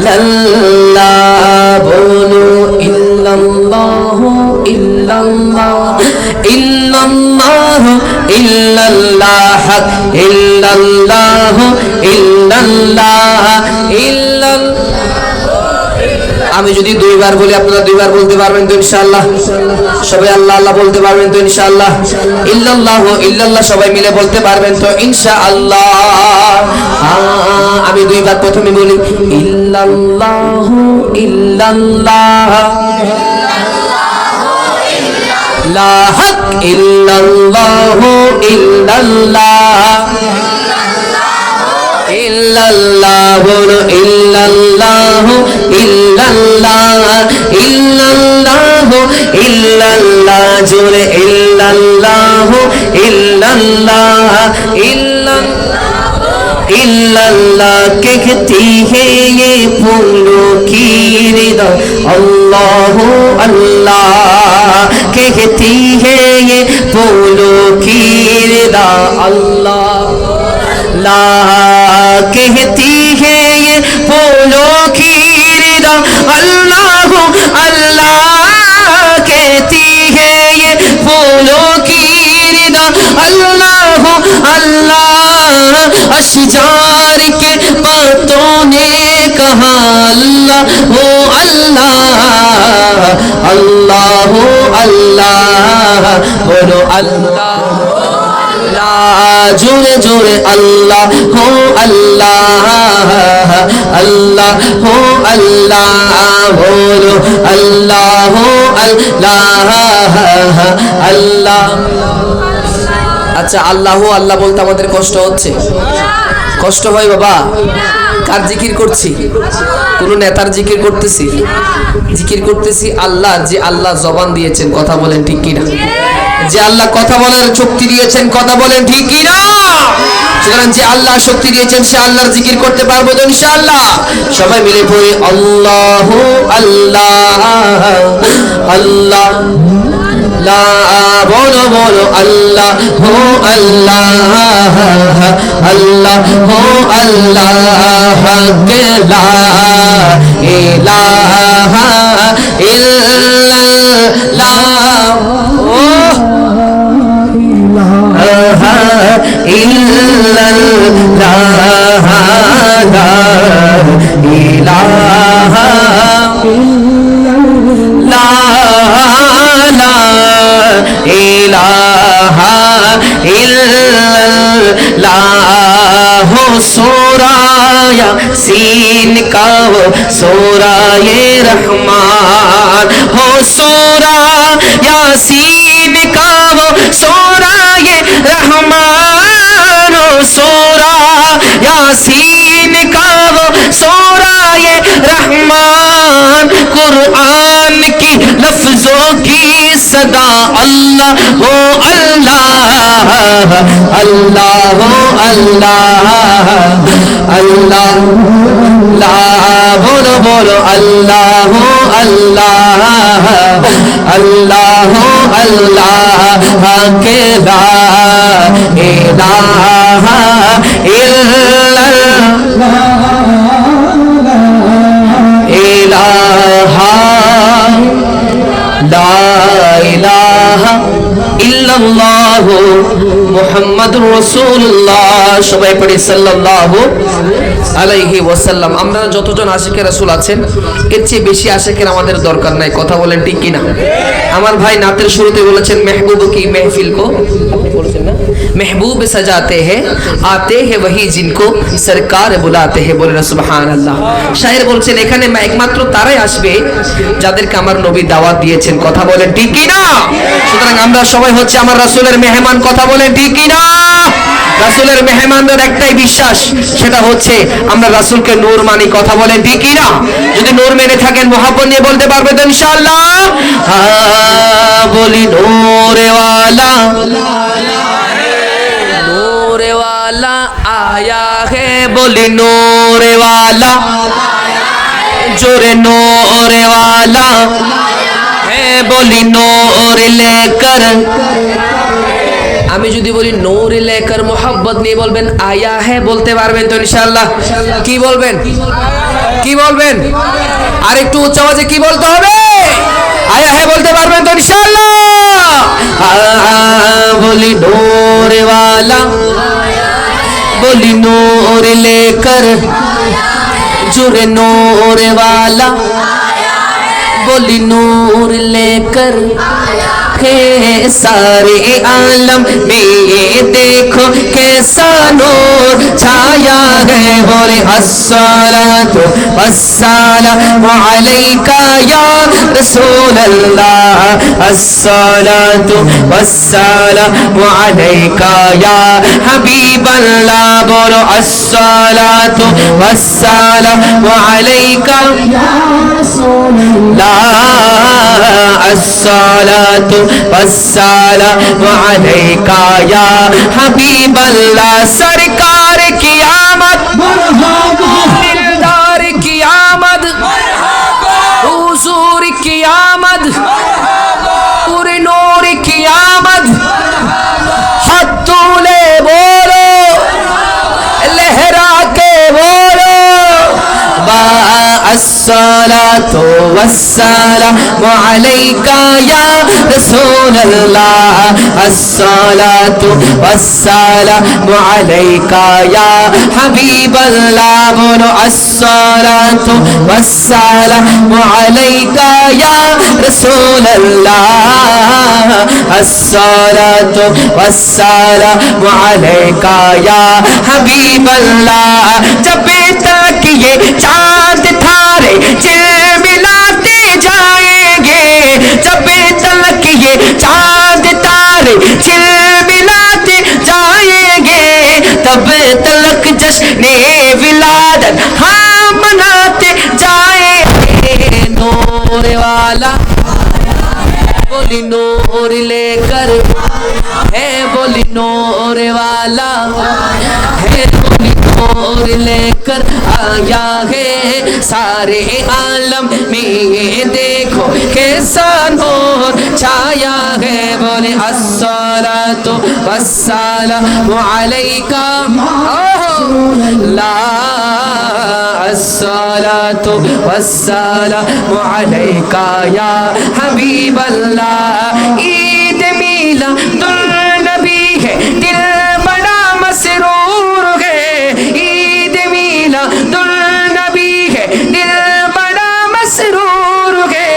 ইল্লাল্লাহ বলো ইল্লাল্লাহ ইল্লাল্লাহ ইল্লাল্লাহ ইল্লাল্লাহ ইল্লাল্লাহ ইল্লাল্লাহ ইল্লাল্লাহ। আমি যদি দুইবার বলি আপনারা দুইবার বলতে পারবেন তো ইনশাআল্লাহ? সবাই আল্লাহ আল্লাহ বলতে পারবেন তো ইনশাআল্লাহ? ইল্লাল্লাহ ইল্লাল্লাহ সবাই মিলে বলতে পারবেন তো ইনশাআল্লাহ? আমি দুইবার প্রথমে বলি ইল্লাল্লাহ ইল্লাল্লাহ লা হাক ইল্লাল্লাহ ইল্লাল্লাহ ইল্লাল্লাহ বলো ইল্লাল্লাহ ইল্লাল্লাহ ইল্লাল্লাহ ইল্লাল্লাহ জোরে ইল্লাল্লাহ ইল্লাল্লাহ इल्लल्लाह कहती है ये फूलों की रिदा अल्लाह अल्लाह कहती है ये फूलों की रिदा अल्लाह ला कहती है ये फूलों की रिदा अल्लाह अल्लाह कहती है ये फूलों की रिदा अल्लाह अल्लाह अशजार के बातों ने कहा अल्लाह हो अल्लाह अल्लाह हो अल्लाह बोलो अल्लाह जोरे जोरे अल्लाह हो अल्लाह अल्लाह हो अल्लाह बोलो अल्लाह हो अल्लाह अल्लाह। আচ্ছা আল্লাহ আল্লাহ বলতে আমাদের কষ্ট হচ্ছে? কষ্ট হয় বাবা? কার জিকির করছি? কোন নেতার জিকির করতেছি? জিকির করতেছি আল্লাহ, যে আল্লাহ জবান দিয়েছেন, কথা বলেন ঠিক কিনা? যে আল্লাহ কথা বলার শক্তি দিয়েছেন, কথা বলেন ঠিক কিনা? সুতরাং যে আল্লাহ শক্তি দিয়েছেন সে আল্লাহর জিকির করতে পারবো তো ইনশাআল্লাহ? সবাই মিলে পড়ি আল্লাহ আল্লাহ আল্লাহ লা बोलो बोलो अल्लाह हो अल्लाह अल्लाह हो अल्लाह के ला इलाहा इल्लल्लाह ओ इलाहा इल्लल्लाह ला इलाहा इलाहा इल्लल्लाह सूरा यासीन का हो सूरा ये रहमान हो सूरा यासीन का हो सूरा ये रहमान हो सूरा यासीन का हो सूरा ये रहमान कुरान की लफ्जों की सदा अल्लाह हो अल्लाह अल्लाह हो अल्लाह अल्लाह ला बोलो बोलो अल्लाह हो अल्लाह अल्लाह हो अल्लाह के ला इलाहा इल्लल्लाह इलाहा ला इलाहा इल्लल्लाह मुहम्मदुर রাসূলুল্লাহ। সবাই পড়ি সাল্লাল্লাহু আলাইহি ওয়াসাল্লাম। আমরা যতজন আশিকে রাসূল আছেন এর চেয়ে বেশি আশিকের আমাদের দরকার নাই, কথা বলেন ঠিক কিনা? আমার ভাই নাতের শুরুতে বলেছেন মেহবুব কি মেহফিল কো, আপনি বলেছেন না, महबूब सजाते हैं आते हैं वही जिनको सरकार बुलाते हैं, বলেন সুবহানাল্লাহ। শায়ের বলছেন এখানে একমাত্র তারাই আসবে যাদেরকে আমার নবী দাওয়াত দিয়েছেন, কথা বলেন ঠিক কিনা? সুতরাং আমরা সবাই হচ্ছে আমার রাসূলের মেহমান, কথা বলেন ঠিক কিনা? রাসূলের মেহমানদের একটাই বিশ্বাস, সেটা হচ্ছে আমরা রাসূলকে নূর মানি, কথা বলেন ঠিক কিনা? যদি নূর মেনে থাকেন মোহাব্বত নিয়ে বলতে পারবে তো ইনশাআল্লাহ? বলি নূরে ওয়ালা आया है, बोली नूरे वाला जोरे नूरे वाला है, बोली नूर लेकर। আমি যদি বলি নূর লেकर मोहब्बत নিয়ে বলবেন আয়া है, বলতে পারবেন তো ইনশাআল্লাহ? কি বলবেন? কি বলবেন? আর একটু উচ্চ আওয়াজে কি বলতে হবে? আয়া হে বলতে পারবেন তো ইনশাআল্লাহ? बोली नूर वाला, बोली नूर लेकर जुरे नूर वाला, बोली नूर लेकर है सारे आलम में ये देखो कैसा नूर छाया है। बोले अस्सलातु वस्सलामु अलैका या रसूल अल्लाह, अस्सलातु वस्सलामु अलैका या हबीब अल्लाह। बोलो अस्सलातु वस्सलामु अलैका या रसूल अल्लाह, अस्सलातु वस्सलामु अलैका या हबीब अल्लाह। सरकार की आमद, दिलदार की आमद, हुजूर की आमद, पूरे नूर की आमद। हाथ तूले बोलो, लहरा के बोलो, अस्सलातु वस्सलामु अलैका या रसूल अल्लाह, अस्सलातु वस्सलामु अलैका या हबीब अल्लाह। बोलो अस्सलातु वस्सलामु अलैका या रसूल अल्लाह, अस्सलातु वस्सलामु अलैका या हबीब अल्लाह। जब तक ये चांद तारे झिलमिलाते जाएंगे, जब तक ये चांद तारे झिलमिलाते जाएंगे, तब तक जश्ने विलादत हम मनाते जाएंगे। नूर वाला, बोली नूर लेकर है, बोली नूर वाला है, बोली नूर लेकर आया है सारे आलम में ये देखो कैसा नूर छाया है। बोले अस्सलातु वस्सलामु अलैका ला, अस्सलातु वस्सलामु अलैका या हबीब अल्लाह। ईद मिलादुन नबी है, दिल बड़ा मसरूर है। ईद मिलादुन नबी है, दिल बड़ा मसरूर है।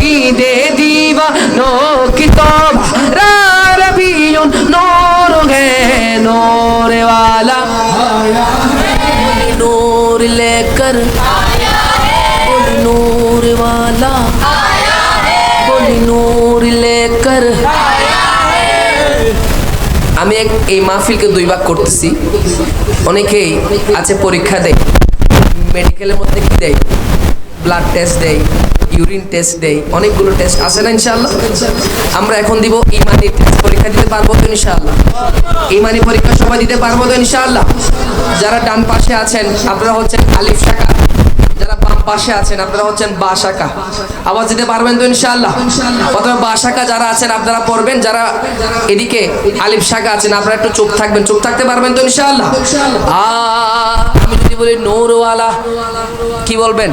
ईद दीवानों की तौबा रबीउन नूर है। नूर वाला नूर लेकर, नूर वाला बोली नूर लेकर। আমি এই মাহফিলকে দুই ভাগ করতেছি। অনেকেই আছে পরীক্ষা দেয়, মেডিকেলের মধ্যে কি দেয়, ব্লাড টেস্ট দেয়, ইউরিন টেস্ট দেয়, অনেকগুলো টেস্ট আছে না ইনশাআল্লাহ। আমরা এখন দিব ইমানি টেস্ট। পরীক্ষা দিতে পারবো তো ইনশাআল্লাহ? ইমানি পরীক্ষা সবাই দিতে পারবো তো ইনশাআল্লাহ? যারা ডান পাশে আছেন আপনারা হচ্ছেন আলিফ শাখা, যারা বাম পাশে আছেন আপনারা হচ্ছেন বা শাখা। আওয়াজ দিতে পারবেন তো ইনশাআল্লাহ? প্রথমে বা শাখা যারা আছেন আপনারা পড়বেন, যারা এদিকে আলিফ শাখা আছেন আপনারা একটু চুপ থাকবেন। চুপ থাকতে পারবেন তো ইনশাআল্লাহ? আমি যদি বলি নূরওয়ালা কি বলবেন?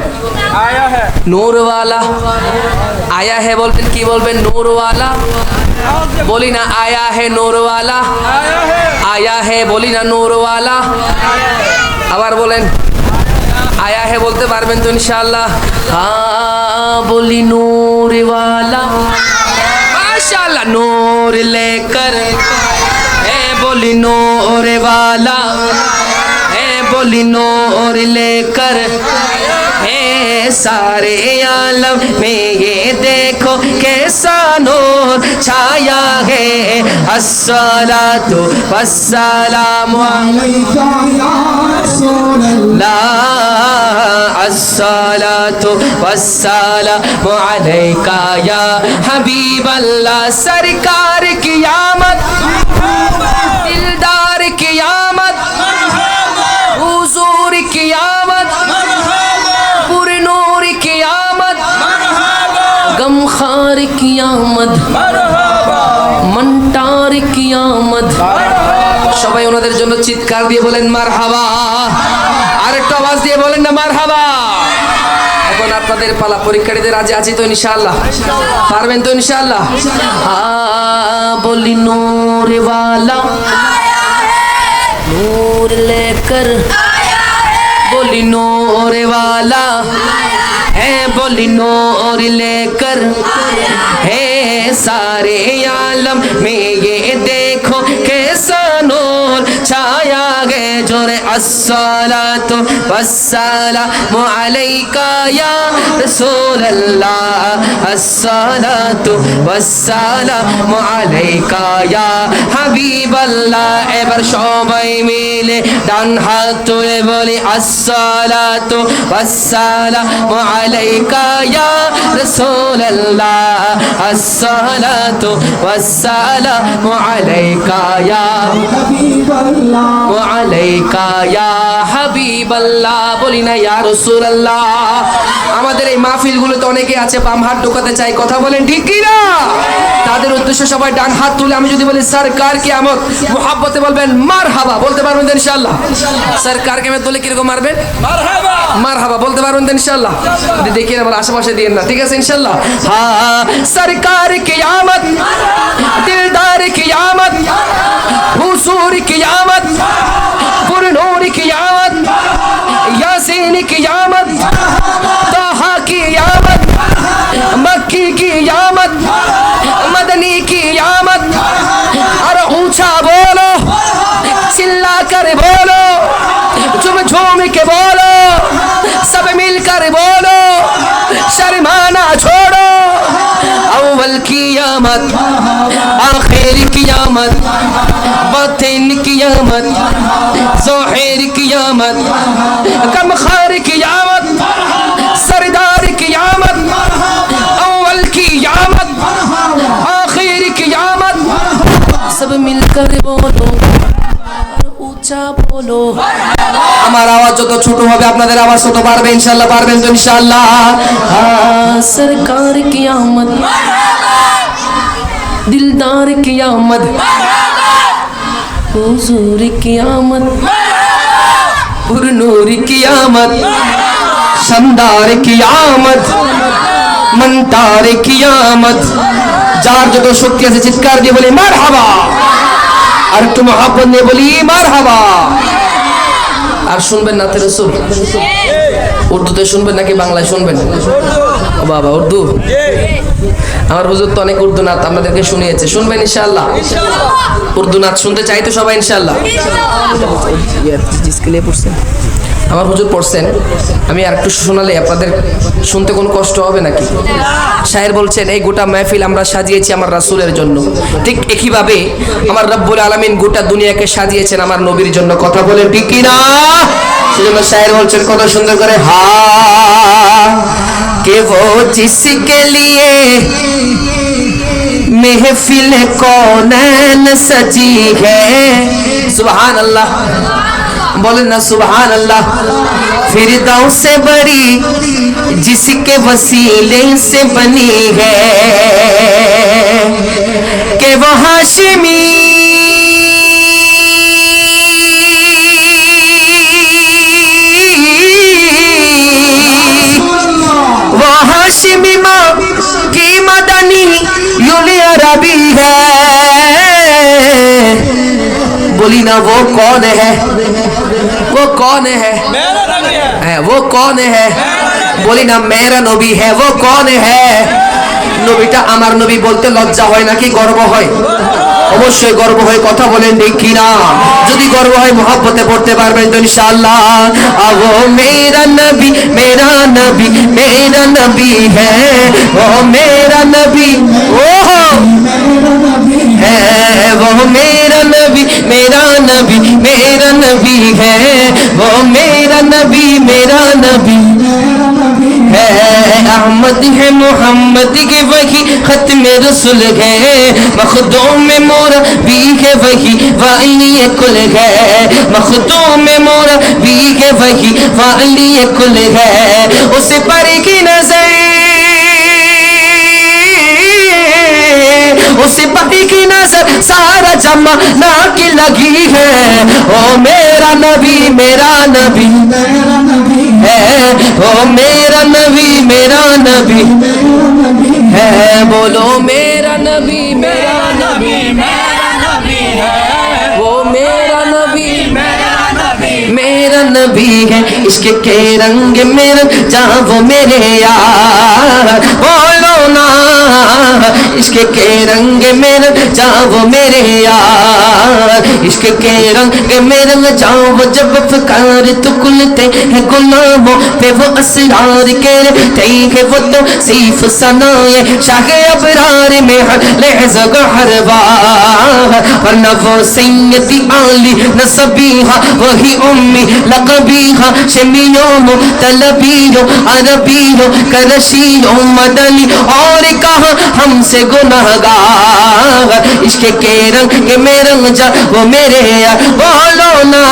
আয়া হে। নূরওয়ালা আয়া হে বলবেন, কি বলবেন? নূরওয়ালা বলি না আয়া হে নূরওয়ালা, আয়া হে বলি না নূরওয়ালা। আবার বলেন आया है बोलते पारबेन तो इंशाअल्लाह? हाँ बोली नूर वाला माशाअल्लाह नूर लेकर है, बोली नूर वाला है, बोली नूर लेकर है सारे आलम में ये देखो कैसा नूर छाया है। अस्सलातु वस्सलामु अलैका या रसूल अल्लाह, अस्सलातु वस्सलामु अलैका या हबीब अल्लाह। सरकार की आमद, दिलदार की आमद, हुजूर की आमद, पूरे नूर की आमद, गमखार की आमद, मंटार की आमद। সবাই ওনাদের জন্য চিৎকার দিয়ে বলেন মারহাবা। আরেকটু আওয়াজ দিয়ে বলেন না মারহাবা। এখন আপনাদের পালা, পরীক্ষার্থীদের রাজি আছি তো ইনশাআল্লাহ? পারবেন তো ইনশাআল্লাহ? बोली नूर वाला नूर लेकर बोली नूर वाला है, बोली नूर लेकर है सारे आलम में ये देखो कैसा नूर छाया है जोरे अस्सलातु वस्सलामु अलैका या रसूल अल्लाह, अस्सलातु वस्सलामु अलैका या হাবিব আল্লাহ। এবার সবাই মিলে ডান হাত তুলে বলি আসসালাতু ওয়াসসালামু আলাইকা ইয়া রাসূলুল্লাহ, আসসালাতু ওয়াসসালামু আলাইকা ইয়া হাবিবাল্লাহ, ওয়া আলাইকা ইয়া হাবিবাল্লাহ। বলি না ইয়া রাসূলুল্লাহ? আমাদের এই মাহফিলগুলোতে অনেকে আছে বাম হাত ঢোকাতে চাই, কথা বলেন ঠিক কি না? তাদের উদ্দেশ্যে সবাই ডান হাত তুলে আমি যদি বলি সরকার কি আমত, মুহাব্বতে বলবেন মারহাবা, বলতে পারবেন তো ইনশাআল্লাহ? সরকার কে তোলে কিরকম মারবেন? মারহাবা, মারহাবা বলতে পারবেন তো ইনশাআল্লাহ? দেখিয়ে আমার আশেপাশে দিয়েন না, ঠিক আছে ইনশাআল্লাহ? হ্যাঁ, সরকার কি আমত, দিলদার কি আমত, হুজুর কি আমত, পুরনূর কি আমত, यासीन की आमद, ताहा की आमद, मक्की की आमद, मदनी की आमद। अरे ऊंचा बोलो, चिल्ला कर बोलो, झूम झूम के बोलो, सब मिलकर बोलो, शर्माना छोड़ो। अव्वल की आमद, आखिर की आमद, बातिन की आमद, ज़ाहिर की आमद, कमखार की आमद, सरदार की आमद, अव्वल की आमद, आखिर की आमद। सब मिलकर बोलो, ऊंचा बोलो। আমার আওয়াজ যত ছোট হবে আপনাদের আওয়াজ তত বাড়বে ইনশাআল্লাহ। পারবেন তো ইনশাআল্লাহ? সরকার কি আমদ, दिलदार की आमद, हुजूर की आमद, पुरनूर की आमद, शानदार की आमद, मनतार की आमद। যার যত শক্তি আছে চিৎকার দিয়ে বলি মারহাবা, আর একটু মহব্বত নিয়ে বলি মারহাবা। আর শুনবেন না রাসূল? উর্দুতে শুনবেন নাকি বাংলায় শুনবেন? ও বাবা, উর্দু? আমার হুজুর তো অনেক উর্দু নাত আপনাদেরকে শুনিয়েছে, শুনবেন ইনশাআল্লাহ? উর্দু নাত শুনতে চাই তো সবাই ইনশাআল্লাহ? আমার হুজুর পড়ছেন, আমি আর একটু শোনালে আপনাদের শুনতে কোনো কষ্ট হবে নাকি? শায়ের বলছেন এই গোটা মাহফিল আমরা সাজিয়েছি আমার রাসূলের জন্য, ঠিক একইভাবে আমার রব্বুল আলামিন গোটা দুনিয়াকে সাজিয়েছেন আমার নবীর জন্য, কথা বলেন ঠিক কি না? সেজন্য শায়ের বলছেন কত সুন্দর করে, হা कि वो जिसके लिए महफिल कौनैन सजी है, सुभान अल्लाह, बोले ना सुभान अल्लाह। फिरदौस से बड़ी जिसके वसीले से बनी है, कि वो हाशिमी हाशिमी माँ की मदनी यूली अरबी है। बोली ना वो कौन है, वो कौन है, वो कौन है? बोली ना मेरा नबी है। वो कौन है? নবীটা আমার নবী বলতে লজ্জা হয় নাকি গর্ব হয়? অবশ্যই গর্ব হয়, কথা বলেন ঠিক কি না? যদি গর্ব হয় মহব্বতে পড়তে পারবেন তো ইনশাআল্লাহ। ও মেরা নবী, মেরা নবী, মেরা নবী হ্যাঁ, ও মেরা নবী, ও है वो मेरा नबी, मेरा नबी, मेरा नबी है वो मेरा नबी, मेरा नबी है। अहमद है मोहम्मद के वही खत्म रसूल है, मखदूम में मोरा भी है वही वाली कुल है, मखदूम में मोरा भी है वही वाली कुल है। उसे पर की नजर, उसे पति की नजर सारा जमाना की लगी है। ओ मेरा नबी, मेरा नबी है, ओ मेरा नबी, मेरा नबी है, बोलो मेरा नबी मेरा नबी मेरा नबी है, वो मेरा नबी मेरा नबी है। इसके के रंग मेरा जहाँ वो मेरे यार, बोलो ना इसके के रंग मेरा जहाँ वो मेरे यार, इसके के रंग मेरा जहाँ वो जब फकार तो खुलते हैं गुलामों पे वो असरार के है वो तो सीफ सनाए शाह अबरार में हर लहज़ा हर बार, वरना वो सैयदी आली नसबीहा वही उम्मी लक़बीहा शमीयों तलबियों अरबियों करशियों मदनी और कहा हमसे गुनाहगार, इसके के रंग के मेरा जा वो मेरे यार, बोलो ना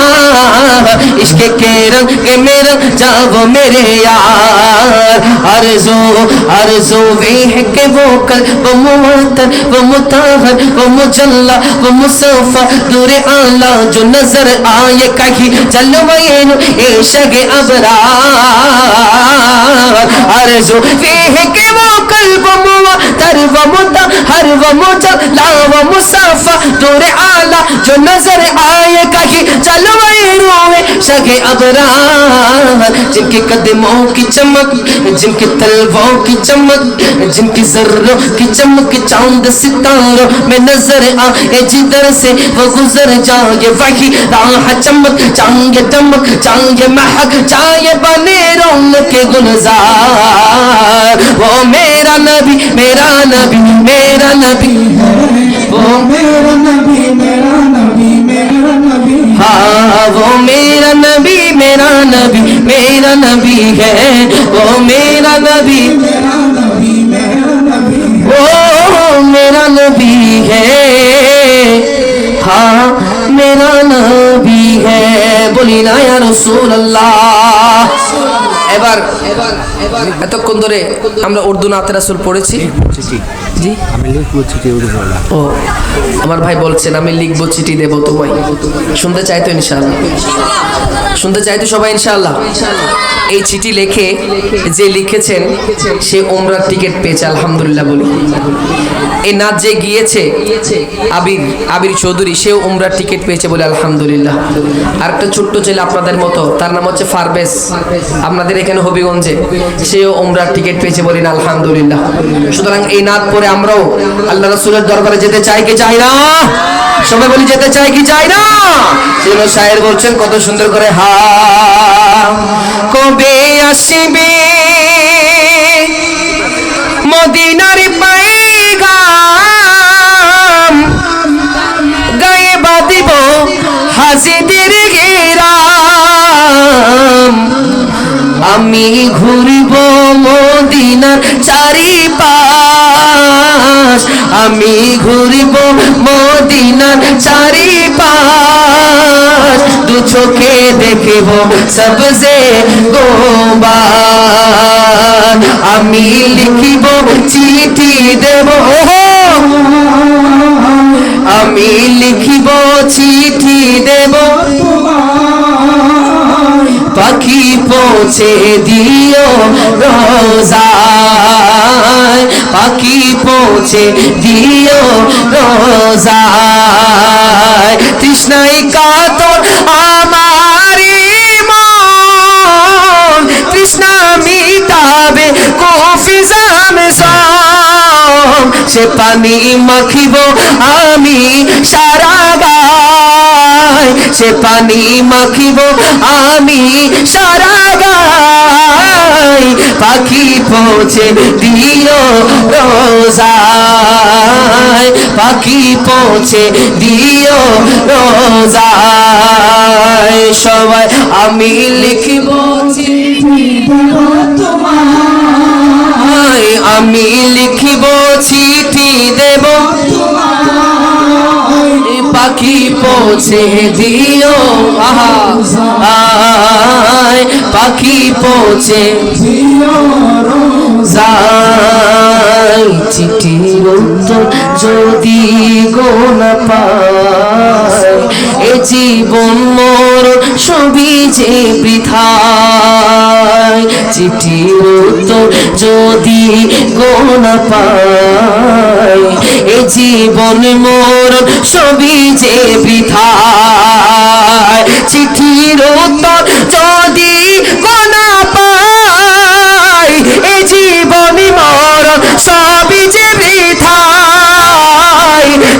इसके के रंग के मेरा जा वो मेरे यार। अर्ज़ो अर्ज़ो वे है कि वो कल वो मुअत्तर वो मुताहर वो मुजल्ला वो मुसफ़ा दूर आला जो नजर आए कहीं जलवाए इश्क़ अबरार। अर्ज़ो वे है कि वो कल वो मुअत्तर वो मुताहर वो मुजल्ला वो मुसफ़ा दूर आला जो नजर आए कहीं जलवाए इश्क़ अबरार। जिनके कदमों की चमक जिनके तलवों की चमक जिनकी जर्रों की चमक चांद सितारों में नजर आए जिधर से वो गुजर जाए वही राह चमक चाहे दमक चाहे महक चाहे बने रौनक के गुलजार, वो मेरा नबी मेरा नबी मेरा नबी वो मेरा नबी मेरा नबी मेरा नबी, हाँ वो मेरा नबी मेरा नबी मेरा नबी है, वो मेरा नबी मेरा नबी मेरा नबी, वो मेरा नबी है, हाँ मेरा नबी है। बोली ना या रसूल अल्लाह। এবার এতক্ষণ ধরে আমরা উর্দু নাতে রাসূল পড়েছি। জি আমি লিখবো চিঠি উর্দুওয়ালা। ও আমার ভাই বলছেন আমি লিখবো চিঠি দেবো তোমায়, শুনতে চাই তো ইনশাআল্লাহ, শুনতে চাই তো সবাই ইনশাআল্লাহ। এই চিঠি লিখে যে লিখেছেন সে উমরার টিকিট পেয়েছে আলহামদুলিল্লাহ বলি। এই নাচ যে গিয়েছে আবির আবির চৌধুরী সেও উমরার টিকিট পেয়েছে বলে আলহামদুলিল্লাহ। আর একটা ছোট্ট ছেলে আপনাদের মতো তার নাম হচ্ছে ফারবেস আপনাদের এখানে হবিগঞ্জে, সেও উমরার টিকিট পেয়েছে বলেন আলহামদুলিল্লাহ। সুতরাং এই নাচ পরে আমরাও আল্লাহ রাসূলের দরবারে যেতে চাই কি চাই না? সবাই বলি যেতে চাই কি চাই না? সেজন্য শায়ের বলছেন কত সুন্দর করে, হা কবে আসিবে মদিনার পাইগাম গায়ে বাঁধিব হাজিদের ঘেরাম, আমি ঘুরব মদিনার চারিপাশ, আমি ঘুরব মদিনার চারিপাশ, দু চোখে দেখব সবজে গোবান, আমি লিখিব চিঠি দেব, আমি লিখিব চিঠি দেব, পাখি পৌঁছে দিও রোজায়, পাখি পৌঁছে দিও রোজায়, তৃষ্ণায় কাতর আমারি মন, তৃষ্ণা মিটাবে কফিজামে সম, সে পানি মাখিব আমি সারা গায়, সে পানি মাখিব আমি সারা গায়, পাখি পৌঁছে দিও রোজায়, পাখি পৌঁছে দিও রোজায়, সবাই আমি লিখিব চিঠি দেব তোমায়, আমি লিখিব চিঠি দেব তোমায়, পাখি পৌঁছে দিও আহায়, পাখি পৌঁছে দিও রোজায়। পাই, চিঠির উত্তর যদি গোনা পাই, এ জীবন মোর সবই যে বৃথায়। চিঠির উত্তর যদি গোনা পাই, এ জীবন মোর সবই যে বৃথায়। চিঠির উত্তর যদি গোনা পাই, এ জীবন মোর সবই যে বৃথায়।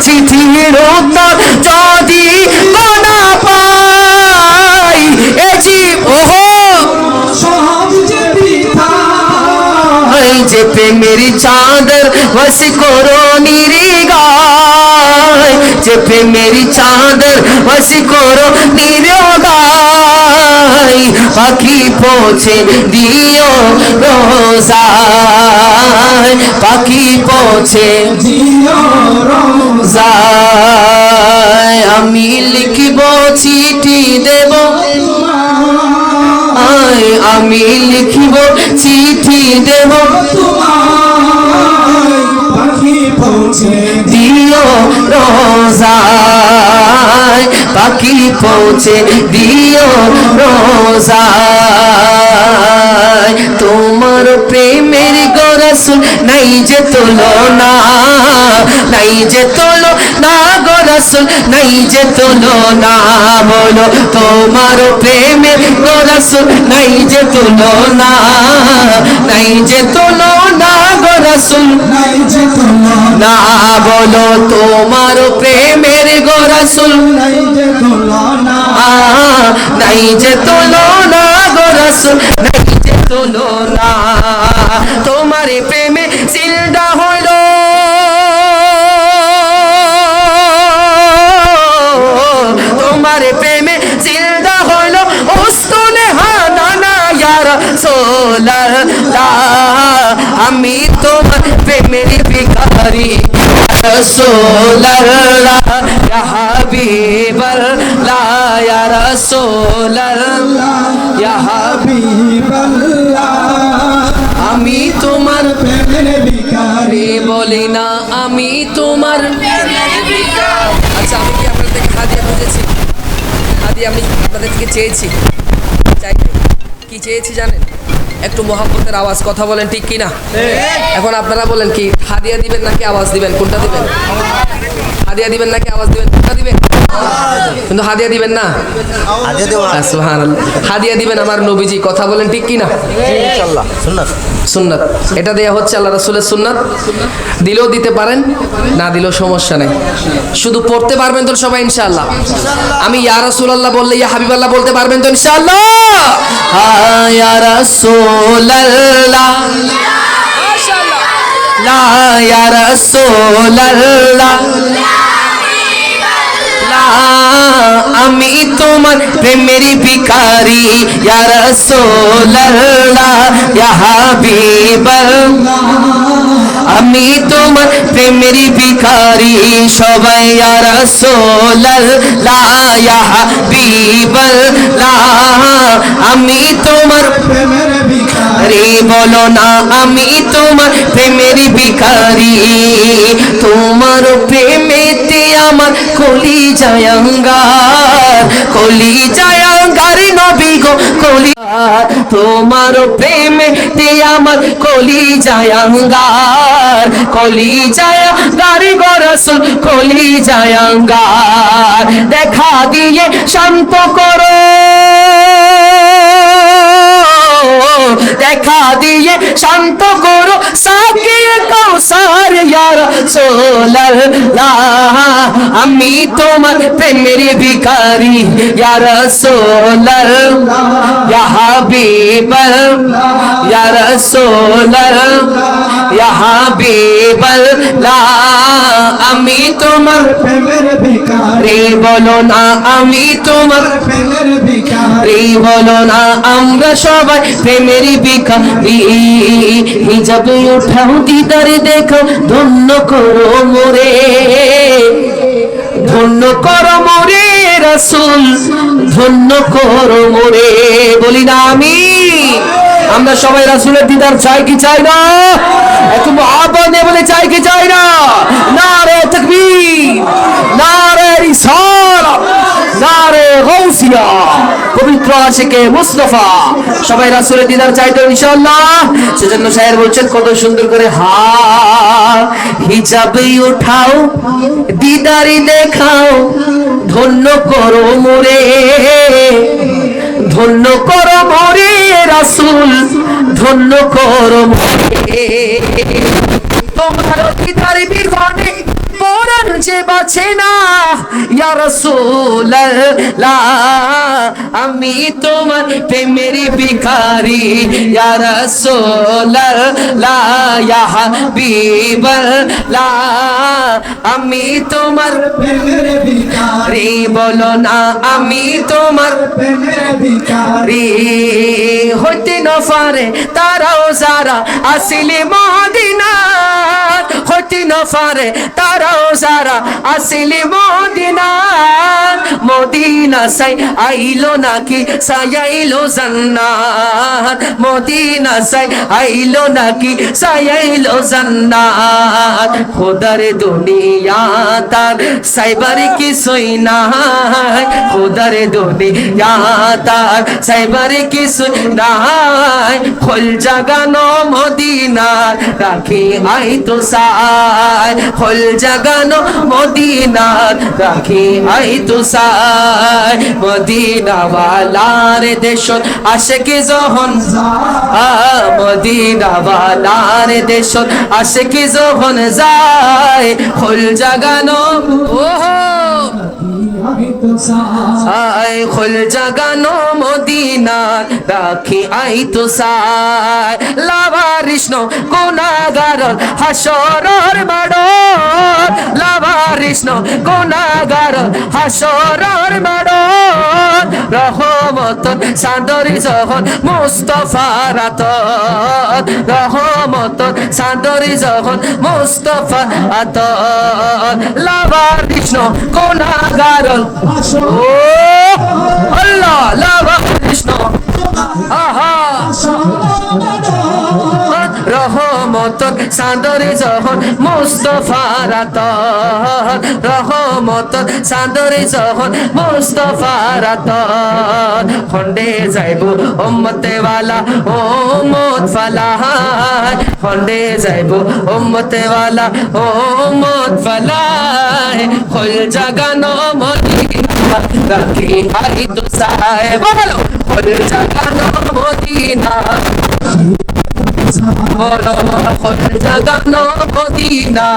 চিঠির উত্তর যদি গোনা পাই, এ যে প্রেমের চাঁদের বসে করো নিরিগায়, যে প্রেমের চাঁদের বসে করো নিরিগায়। পাখি পৌঁছে দিও রোজায়, পাখি পৌঁছে দিও রোজায়। আমি লিখিব চিঠি দেব, আমি লিখিব চিঠি দেব পাখি পৌঁছে দিও রোজায়, পাখি পৌঁছে দিও রোজায়। তোমার প্রেমের গো রাসূল নাই যে তুলনা, নাই যে তুলনা গো রাসূল, নাই যে তুলনা। বলো তোমার প্রেমের গো রাসূল নাই যে তুলনা, নাই যে তুলনা গো রাসূল, নাই যে তুলনা। বলো তোমার প্রেমের গো রাসূল নাই যে তুলনা, নাই যে তুলনা গো রাসূল, নাই যে তুলনা। তোমার প্রেমে জিন্দা হলো তোমার প্রেমে জিন্দা হলো উস্তুনে হানানা ইয়া রাসূলুল্লাহ। আমি তোমার প্রেমের ভিখারি রাসূলুল্লাহ, ইয়া হাবিবাল্লাহ, ইয়া রাসূলুল্লাহ, ইয়া হাবিবাল্লাহ। আমি তোমার প্রেমের ভিখারি বলি না, আমি তোমার প্রেমের ভিখারি। আচ্ছা, আমি কি আপনাদের থেকে হাদিয়া খুঁজেছি? হাদিয়া আমি আপনাদের থেকে চেয়েছি? চাই নাই। কি চেয়েছি জানেন? একটু মোহাব্বতের আওয়াজ। কথা বলেন ঠিক কি না? এখন আপনারা বলেন কি হাদিয়া দিবেন নাকি আওয়াজ দিবেন? কোনটা দিবেন? হাদিয়া দিবেন নাকি আওয়াজ দিবেন? কোনটা দিবেন? কিন্তু হাদিয়া দিবেন না? সুবহানাল্লাহ। হাদিয়া দিবেন আমার নবীজি। কথা বলেন ঠিক কি না? ইনশাআল্লাহ সুন্নাত সুন্নাত। এটা দেয়া হচ্ছে আল্লাহ রাসূলের সুন্নাত। দিলেও দিতে পারেন, না দিলেও সমস্যা নেই, শুধু পড়তে পারবেন তো সবাই ইনশাআল্লাহ। আমি ইয়া রাসূলুল্লাহ বললে ইয়া হাবিবাল্লাহ বলতে পারবেন তো ইনশাআল্লাহ? ইয়া রাসূলুল্লাহ, মাশাআল্লাহ, লা ইয়া রাসূলুল্লাহ, আমি তোমার প্রেমের ভিখারি ইয়া রাসূলুল্লাহ, ইয়া হাবিবাল্লাহ। আমি তোমার প্রেমের ভিখারি সবাই ইয়া রাসূলুল্লাহ, ইয়া হাবিবাল্লাহ। আমি তোমার প্রেমের ভিখারি, বলো না আমি তোমার প্রেমের ভিখারি। তোমার প্রেমেতে আমার কলিজায় অঙ্গার, কলিজায় অঙ্গার নবী গো কলি। তোমার প্রেমেতে আমার কলিজায় অঙ্গার, কলিজায় অঙ্গার গো রাসূল, কলিজায় অঙ্গার। দেখা দিয়ে শান্ত করো, দেখা দিয়ে শান্ত করো সাকিয়ে কৌসার ইয়া রাসূলুল্লাহ। আমি তোমার প্রেমের ভিখারি ইয়া রাসূলুল্লাহ, ইয়া হাবিবাল্লাহ, ইয়া রাসূলুল্লাহ, ইয়া হাবিবাল্লাহ। আমি তোমার প্রেমের ভিখারি, বলো না আমি তোমার প্রেমের ভিখারি, বলো না আমরা সবাই প্রেমের ভিখারি। হিজাবে উঠাও দিদার দেখো, ধন্য করো মোরে, ধন্য করো মোরে রাসূল, ধন্য করো মোরে। বলি না আমি আমরা সবাই রাসূলের দিদার চাই কি চাই না? একটু মহব্বত নিয়ে বলে চাই কি চাই না? নারে তাকবীর, নারে রিসালাত, নারে গাউসিয়া। পবিত্র আশিকে মুস্তাফা সবাই রাসূলের দিদার চাই তো ইনশাআল্লাহ। সেজন্য শায়ের বলছেন কত সুন্দর করে, হা হিজাবে উঠাও দিদারি দেখাও, ধন্য করো মোরে, ধন্য করো মোরে রাসূল, ধন্য করো মোরে। তোমার দিদার বিরবানে পরাণ যে বাঁচে না, ইয়া রাসূলুল্লাহ আমি তোমার প্রেমের ভিখারি, ইয়া রাসূলুল্লাহ ইয়া হাবিবাল্লাহ আমি তোমার প্রেমের ভিখারি, বলো না আমি তোমার প্রেমের ভিখারি। হইতে না পারে তারাও যারা আসিলে মদিনার, হইতে না পারে তারাও যারা আসিলে মদিনার। মদিনা সাই আইলো নাকি সাইলো জান্নাত, মদিনা সাই আইলো নাকি সাইলো জান্নাত। খোদার দুনিয়া তার সাইবার কিছুই নাই, খোদার দুনিয়া তার সাইবার কিছুই নাই। খোল জাগানো মদিনার রাখি আই তো সাই, খোল জাগানো মদিনার রাখি আই তো সাই। মদিনা ওয়ালার দেশ আশিকি যখন, মদিনা ওয়ালার দেশ আশিকি যখন যায়, খোল জাগানো আই খোল জাগানো মদিনার রাখি আই তো সাই। লাভারিষ্ণ গুনাহগার হাসরের মাড়, লাভারিষ্ণ গুনাহগার হাসরের মাড়। রহমত সাদরি যখন মুস্তাফার আতত, রহমত সাদরি যখন মুস্তাফার আতত। লাভারিষ্ণ গুনাহগার ও আল্লাহ, লাভারিষ্ণ আহা রহমত সাদরে যখন মুস্তাফার আতত, রহমত সাদরে যখন মুস্তাফার আতত। খন্ডে যাইব উম্মতে ওয়ালা উম্মত ফালাহ, খন্ডে যাইব উম্মতে ওয়ালা উম্মত ফালাহ। খোল জাগানো মদিনা রাখি আই তো সাই, বলো খোল জাগানো মদিনা, বলো খোল জাগানো মদিনা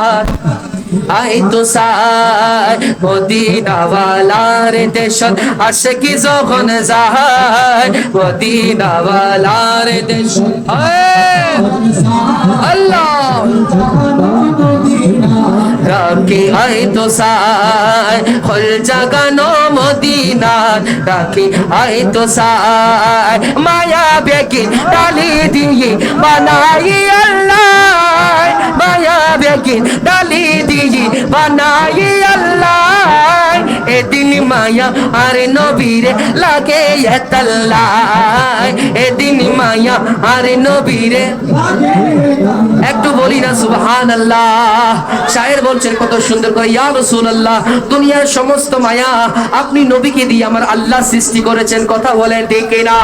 আই তো সাই। মদিনা ওয়ালার দেশ আশিকি যখন যায়, মদিনা ওয়ালার দেশ আল্লাহ রাখি আই তো সাই। খোল জাগানো মদিনা রাখি আই তো সাই। মায়া বেকি ডালি দিয়ে বানাই আল্লাহ, মায়া বেকি ডালি দিয়ে বানাই আল্লাহ। এদিন মায়া আর নবীরে লাগে এতাল্লাহ, এদিন মায়া আর নবীরে একটু বলি না সুবহানাল্লাহ। শায়ের বলছেন কত সুন্দর করে, ইয়া রাসূলুল্লাহ দুনিয়ার সমস্ত মায়া আপনি নবীকে দিয়ে আমার আল্লাহ সৃষ্টি করেছেন, কথা বলেন ঠিক না?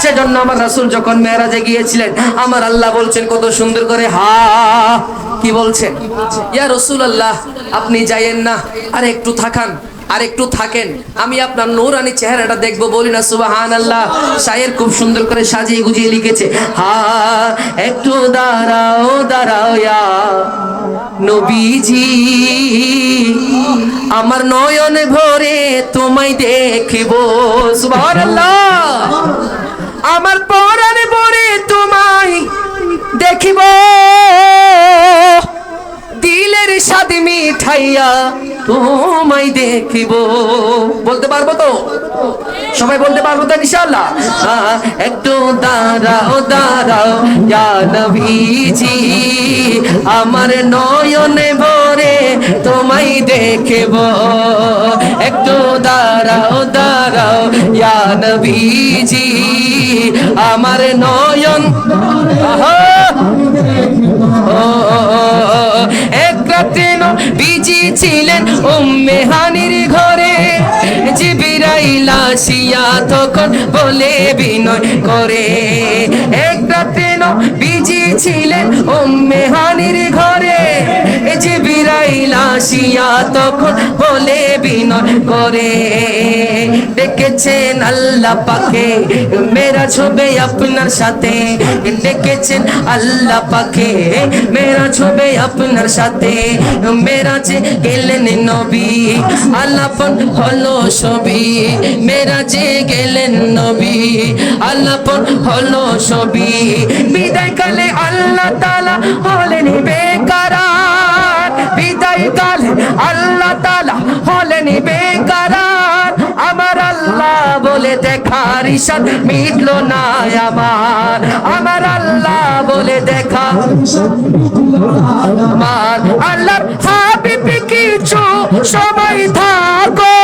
সেজন্য আমার রাসূল যখন মেরাজে গিয়েছিলেন আমার আল্লাহ বলছেন কত সুন্দর করে, হা কি বলছেন, ইয়া রাসূলুল্লাহ আপনি যাইয়েন না, আর একটু থাকান, আর একটু থাকেন, আমি আপনার নূরানি চেহারাটা দেখবো, বলি না সুবহানাল্লাহ। শায়ের খুব সুন্দর করে সাজিয়ে গুজিয়ে লিখেছে, হা একটু দাঁড়াও দাঁড়াও ইয়া নবীজি, আমার নয়ন ভরে তোমায় দেখিব, সুবহানাল্লাহ। আমার পরাণ ভরে তোমায় দেখিব, দিলের স্বাদ মিঠাইয়া তোমায় দেখিব। বলতে পারবো তো? সবাই বলতে পারবো তো ইনশাআল্লাহ? একটু দাঁড়াও দাঁড়াও ইয়া নবীজি, আমার নয়নে ভরে তোমায় দেখিব। একটু দাঁড়াও দাঁড়াও ইয়া নবীজি, আমার নয়ন এক রাতে নবীজি ছিলেন উম্মে হানির ঘরে, জিবরাইল আসিয়া তখন বলে বিনয় করে। এক রাতে নবীজি ছিলেন উম্মে হানির ঘরে, জিবরাইল আসিয়া তখন বলে বিনয় করে। ডেকেছেন আল্লাহ পাকে মেরাজ হবে আপনার সাথে, ডেকেছেন আল্লাহ পাকে মেরাজ হবে আপনার সাথে। মেরাজে গেলেন নবী আল্লাপন হলো ছবি, মেরাজে গেলেন নবী আল্লাপন হলো ছবি। বিদায় কালে আল্লাহ তাআলা হলেন বেকারার, বিদায় কালে আল্লাহ তাআলা হলেন বেকারার। আমার আল্লাহ বলে দেখার ইশাদ মিটলো না আমার, আমার আল্লাহ বলে দেখা আমার আল্লাহর হাবিব কিছু সময় থাকো,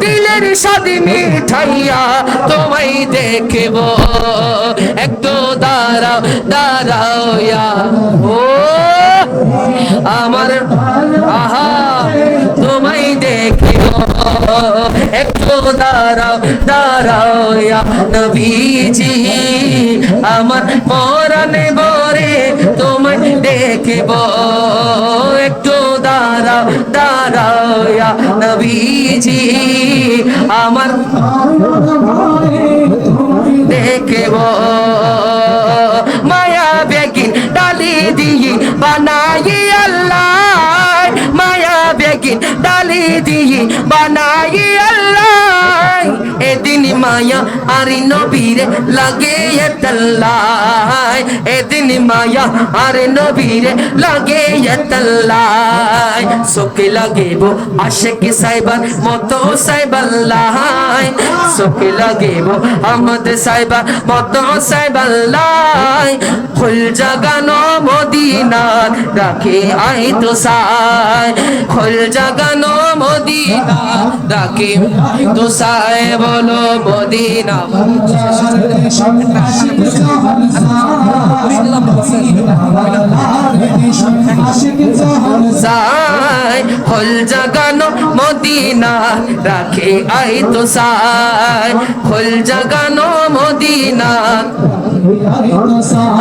দিলের সাদি মিঠাইয়া তোমায় দেখব। একটু দাঁড়াও দাঁড়াও ইয়া ও আমার আহা তোমায় দেখব। একটু দাঁড়াও দাঁড়াও ইয়া নবীজি, আমার পরাণে ভরে তোমায় দেখব। একটু দাঁড়াও দাঁড়াও ইয়া নবীজি, আমার দেখব। মায়া বেগিন ডালি দিয়ে বানাই আল্লাহ, মায়া বেগিন ডালি দিয়ে বানাই আল্লাহ। এদিন মায়া আরি নবীরে লাগে এতলাই, এদিন মায়া আরে নবীরে লাগে এতলাই। সোকে লাগেব আশেক সাইবার মতো সাইবাল্লাহ, সোকে লাগেব আহমদ সাইবার মতো সাইবাল্লাহ। ফুল জাগানো মদিনার রাখে আই তো সাই, ফুল জাগানো মদিনা রাখে তো সাই। বলো মদিনা সাই, ফুল জাগানো মদিনা রাখে আই তো সাই, ফুল জাগানো মদিনা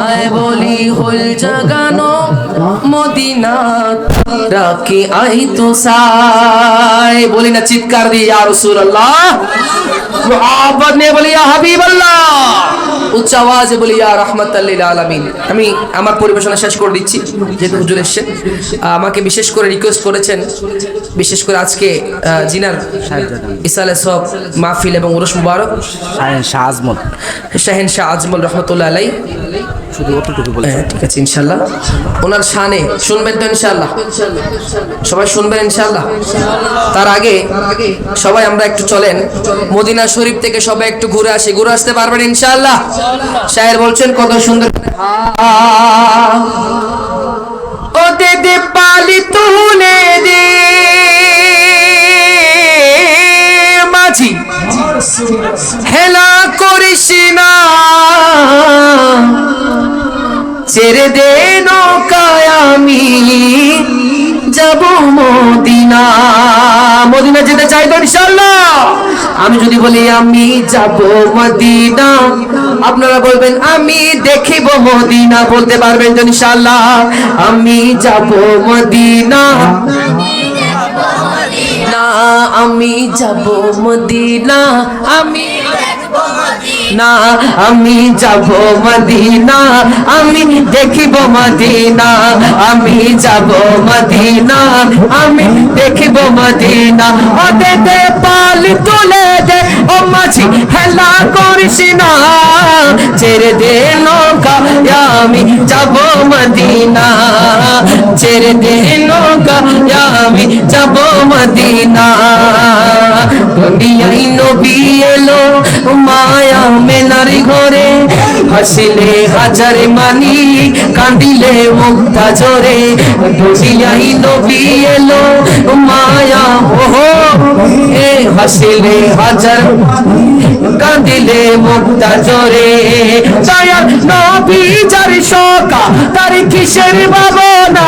আয় বলি। ফুল জাগানো মদিনা রাখে আই তো সাই। বলি না চিৎকার দিয়ে ইয়া রাসূলুল্লাহ, মুহাব্বত নিয়ে বলি ইয়া হাবিবাল্লাহ, উচ্চ আওয়াজে বলি ইয়া রাহমাতাল লিল আলামিন। আমি আমার পরিবেশনা শেষ করে দিচ্ছি, যেহেতু হুজুর এসেছেন। আমাকে বিশেষ করে রিকোয়েস্ট করেছেন, বিশেষ করে আজকে জিনার ইসালে সব মাহফিল এবং উরুস মুবারক শাহেন শাহ আজমল রহমতুল্লাহ আলাই, শুধু অতটুকু বলে ঠিক আছে ইনশাআল্লাহ। ওনার শানে শুনবেন তো ইনশাআল্লাহ? সবাই শুনবেন ইনশাআল্লাহ? তার আগে সবাই আমরা একটু চলেন মদিনা শরীফ থেকে সবাই একটু ঘুরে আসি। ঘুরে আসতে পারবেন ইনশাআল্লাহ? শায়ের বলছেন কত সুন্দর, ও দে দে পালি তুলে দে মাঝি, হেলা করিস না, ছেড়ে দে নৌকায় আমি যাব মদিনা। মদিনা যেতে চাই তো ইনশাআল্লাহ? আমি যদি বলি আমি যাব মদিনা, আপনারা বলবেন আমি দেখিব মদিনা। বলতে পারবেন তো ইনশাআল্লাহ? আমি যাব মদিনা না, আমি যাব মদিনা, আমি না, আমি যাব মদিনা, আমি দেখিব মদিনা, আমি যাব মদিনা, আমি দেখিব মদিনা। ও দে দে পালি তুলে দে ও মাঝি, হেলা করিস না, ছেড়ে দে নৌকা আমি যাব মদিনা। ছেড়ে দে নৌকা আমি যাব মদিনা দুনিয়ায় নবী এলো মায়া মেনার ঘরে হাসিলে হাজার মানি কাঁদিলে মুক্তা জোরে দুনিয়ায় নবী এলো মায়া ওহো এ হাসিলে হাজার কাঁদিলে মুক্তা জোরে দয়াল নবী যার শোকা তার কিসের ভাবনা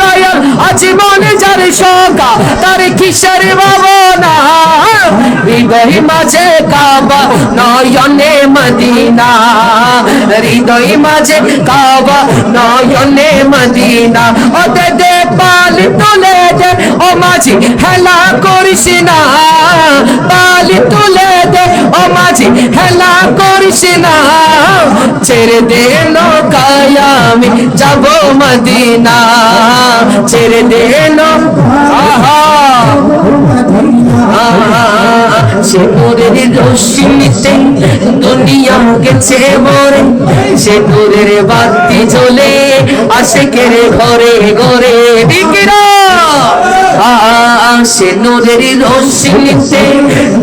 দয়াল আজীবন যার শোকা তার কিসের ভাবনা হৃদয় মাঝে কাবা নয়নে মদিনা হৃদয় মাঝে কাবা নয়নে মদিনা ও দে দে পাল তুলে দে ও মাঝি হেলা করিস না পাল তুলে দে ও মাঝি হেলা করিস না ছেড়ে দে নৌকায় আমি যাব মদিনা ছেড়ে দে নৌকা সে নূরের রশ্মিতে দুনিয়া গেছে মরে সে নূরের বাতি জ্বলে আশিকের ঘরে ঘরে দিকিরা সে নূরের রশ্মিতে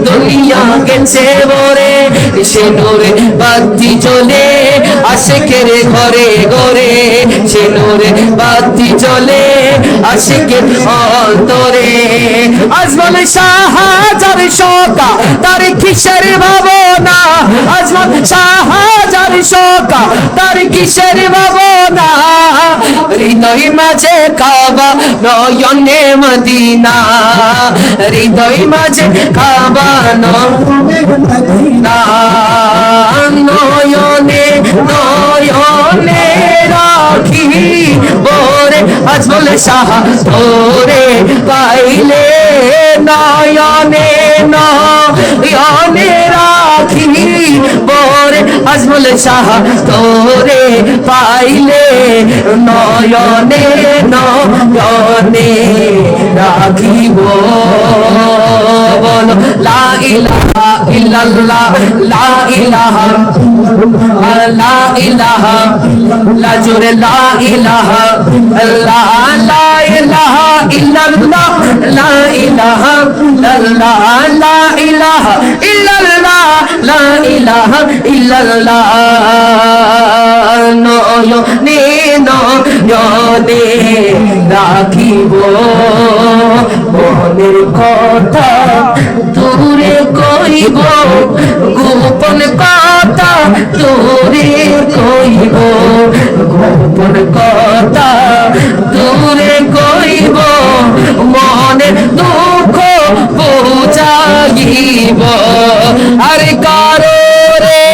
দুনিয়া গেছে মরে সে নূরের বাতি জ্বলে আশিকের ঘরে ঘরে সে নূরের বাতি জ্বলে আশিকের অন্তরে আজমল শাহজার শোকা তার কিসের ভাবনা আজমল শাহজার শোকা তার কিসের ভাবনা হৃদয় মাঝে কাবা নয়নে মদিনা হৃদয় মাঝে কাবা নয়নে নয়নে রাখি বোরে আজমল শাহ তোরে পাইলে নয়নে নয়নে রাখি বোরে আজমল শাহ তোরে পাইলে নয়নে নয়নে রাখিব বলো লা ইলাহা ইল্লাল্লাহ লা ইলাহা লা ইলাহা লা জোরে লা ইলাহা লা ইলাহা ইল্লাল্লাহ লা ইলাহা ইল্লাল্লাহ লা ইলাহা ইল্লাল্লাহ লা ইলাহা ইল্লাল্লাহ নয়নে নয়নে রাখিব মনের কথা দূরে কইব গোপন কথা দূরে কইব গোপন কথা দূরে কইব মনের দুঃখ বুঝাইব আরে কারো রে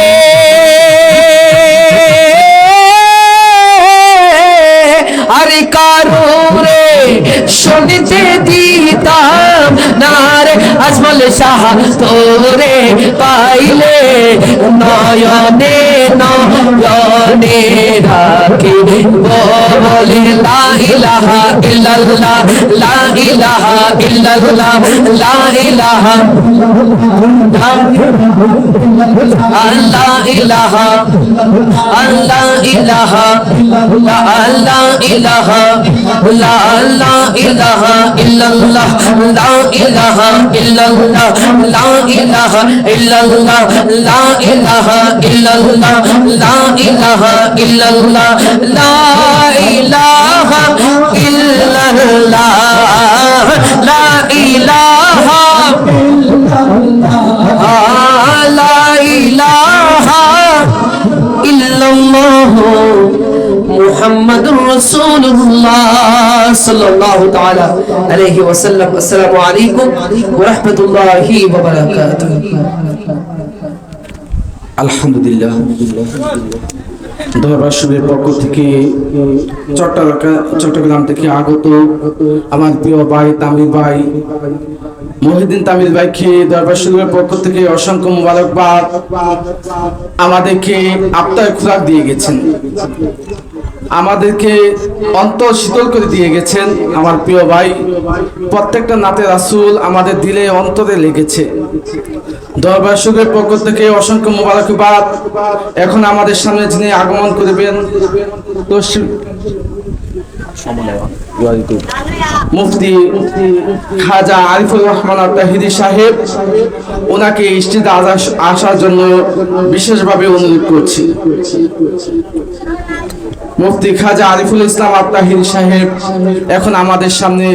আরে কারো রে শুনতে দিতাম না রে আজমল শাহ তোরে পাইলে নয়নে নয়নে রাখি বলে লা ইলাহা ইল্লাল্লাহ লা ইলাহা ইল্লাল্লাহ লা ইলাহা আল্লাহ ইলাহা আল্লাহ ইলাহা আল্লাহ ইলাহা লা ইলাহা ইল্লাল্লাহ লা ইলাহা ইল্লাল্লাহ লা ইলাহা ইল্লাল্লাহ লা ইলাহা ইল্লাল্লাহ লা ইলাহা ইল্লাল্লাহ লা ইলাহা ইল্লাল্লাহ লা ইলাহা লা ইলাহা ইল্লাল্লাহ মুহাম্মাদুর রাসূলুল্লাহ সাল্লাল্লাহু তাআলা আলাইহি ওয়াসাল্লাম আসসালামু আলাইকুম ওয়া রাহমাতুল্লাহি ওয়া বারাকাতুহু আলহামদুলিল্লাহ দরবার শরীফের পক্ষ থেকে চট্টগ্রাম থেকে আগত আমার প্রিয় ভাই তামিল ভাই মহিউদ্দিন তামিল ভাইকে দরবার শরীফের পক্ষ থেকে অসংখ্য মোবারকবাদ। আমাদেরকে আপ্যায়ন খোরাক দিয়ে গেছেন, আমাদেরকে অন্তর শীতল করে দিয়ে গেছেন। আমার প্রিয় ভাই প্রত্যেকটা নাতে রাসূল আমাদের দিলে অন্তরে লেগেছে। দরবার শরীফের পক্ষ থেকে অসংখ্য মোবারকবাদ। এখন আমাদের সামনে যিনি আগমন করবেন মুফতি খাজা আরিফুর রহমান আত্তাহিরি সাহেব, ওনাকে স্টেজে আসার জন্য বিশেষভাবে অনুরোধ করছি। মুফতি খাজা আরিফুল ইসলাম আত্তাহিরি সাহেব এখন আমাদের সামনে